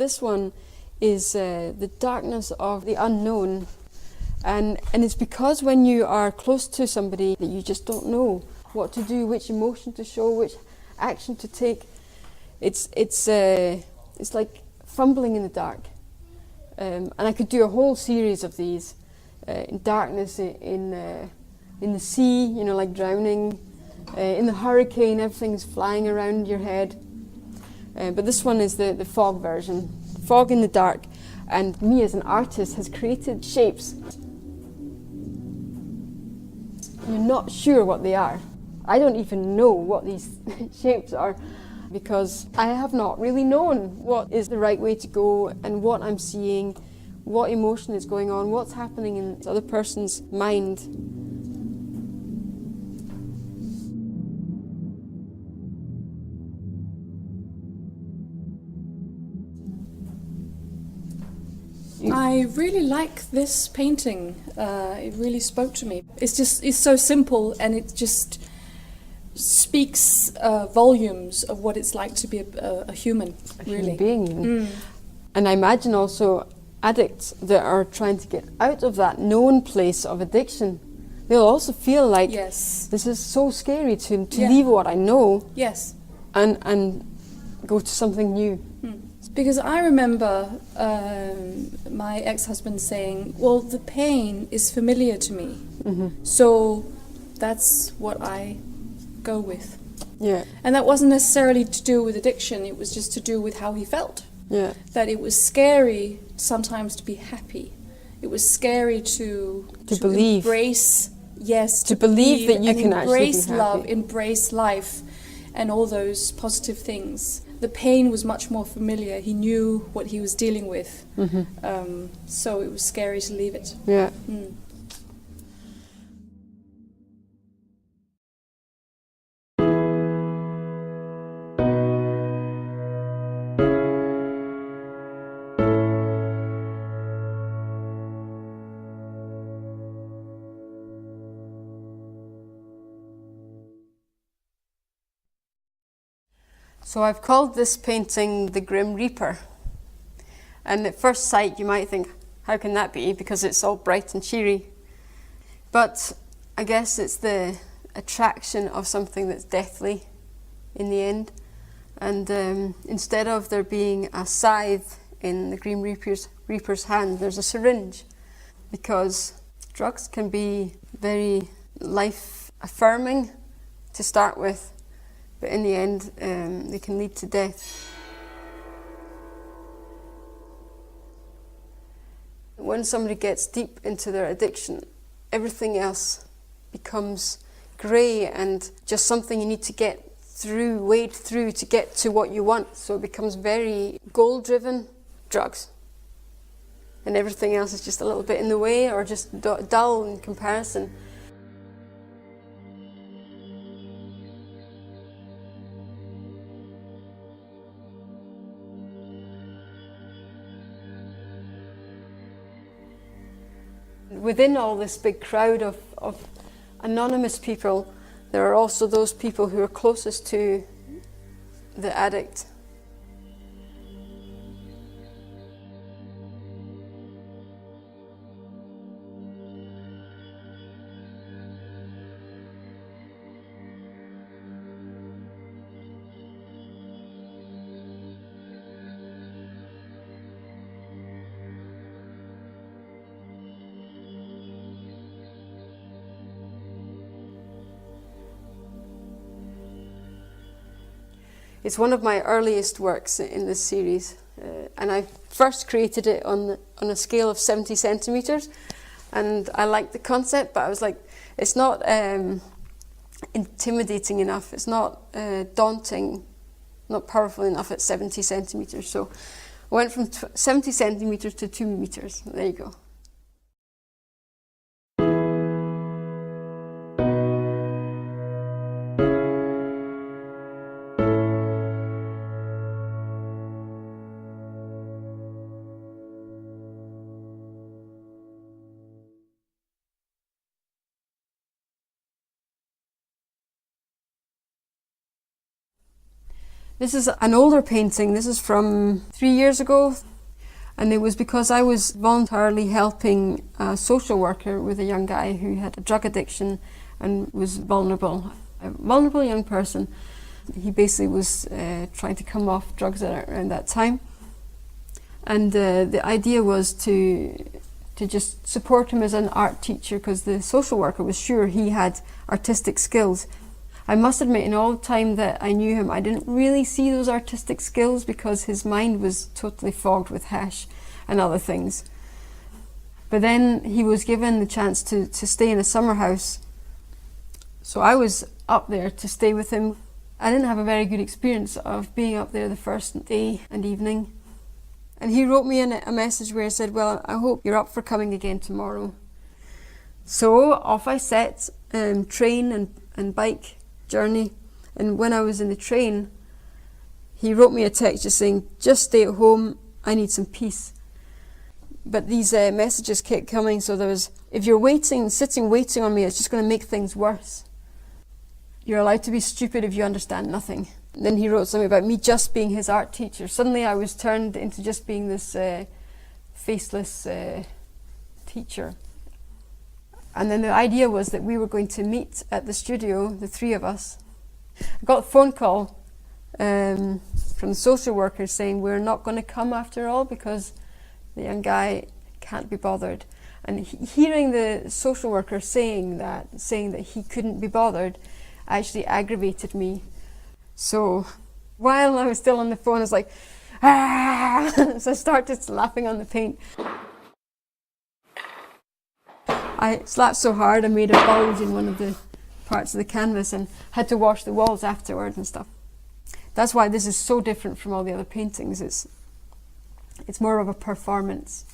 this one is the darkness of the unknown. And it's because when you are close to somebody that you just don't know what to do, which emotion to show, which action to take. It's like fumbling in the dark. And I could do a whole series of these. In darkness, in the sea, you know, like drowning. In the hurricane, everything's flying around your head. But this one is the fog version. Fog in the dark. And me as an artist has created shapes. You're not sure what they are. I don't even know what these shapes are because I have not really known what is the right way to go and what I'm seeing, what emotion is going on, what's happening in this other person's mind. I really like this painting. It really spoke to me. It's so simple, and it just speaks volumes of what it's like to be a human, really. Human being. And I imagine also addicts that are trying to get out of that known place of addiction. They'll also feel like, yes, this is so scary to leave what I know, yes, and go to something new. Because I remember my ex-husband saying, well, the pain is familiar to me, so that's what I go with. Yeah. And that wasn't necessarily to do with addiction, it was just to do with how he felt. Yeah. That it was scary sometimes to be happy. It was scary to believe. Embrace, yes, to believe that you can embrace actually be love, happy. embrace life, and all those positive things. The pain was much more familiar. He knew what he was dealing with, so it was scary to leave it. Yeah. So I've called this painting the Grim Reaper. And at first sight you might think, how can that be? Because it's all bright and cheery. But I guess it's the attraction of something that's deathly in the end. And instead of there being a scythe in the Grim Reaper's hand, there's a syringe. Because drugs can be very life-affirming to start with. But in the end, they can lead to death. When somebody gets deep into their addiction, everything else becomes grey and just something you need to get through, wade through to get to what you want. So it becomes very goal-driven drugs. And everything else is just a little bit in the way or just dull in comparison. Within all this big crowd of anonymous people, there are also those people who are closest to the addict. It's one of my earliest works in this series, and I first created it on a scale of 70 centimeters, and I liked the concept, but I was like, it's not intimidating enough, it's not daunting, not powerful enough at 70 centimeters. So I went from 70 centimeters to 2 meters. There you go. This is an older painting. This is from 3 years ago. And it was because I was voluntarily helping a social worker with a young guy who had a drug addiction and was vulnerable. A vulnerable young person. He basically was trying to come off drugs around that time. And the idea was to just support him as an art teacher, because the social worker was sure he had artistic skills. I must admit, in all the time that I knew him, I didn't really see those artistic skills because his mind was totally fogged with hash and other things. But then he was given the chance to stay in a summer house. So I was up there to stay with him. I didn't have a very good experience of being up there the first day and evening. And he wrote me a message where he said, well, I hope you're up for coming again tomorrow. So off I set, train and bike journey. And when I was in the train, he wrote me a text just saying, just stay at home, I need some peace. But these messages kept coming, so there was, if you're sitting waiting on me, it's just going to make things worse. You're allowed to be stupid if you understand nothing. Then he wrote something about me just being his art teacher. Suddenly I was turned into just being this faceless teacher. And then the idea was that we were going to meet at the studio, the three of us. I got a phone call from the social worker saying we're not going to come after all because the young guy can't be bothered. And hearing the social worker saying that he couldn't be bothered actually aggravated me. So while I was still on the phone, I was like, ah! So I started slapping on the paint. I slapped so hard I made a bulge in one of the parts of the canvas and had to wash the walls afterwards and stuff. That's why this is so different from all the other paintings. It's more of a performance.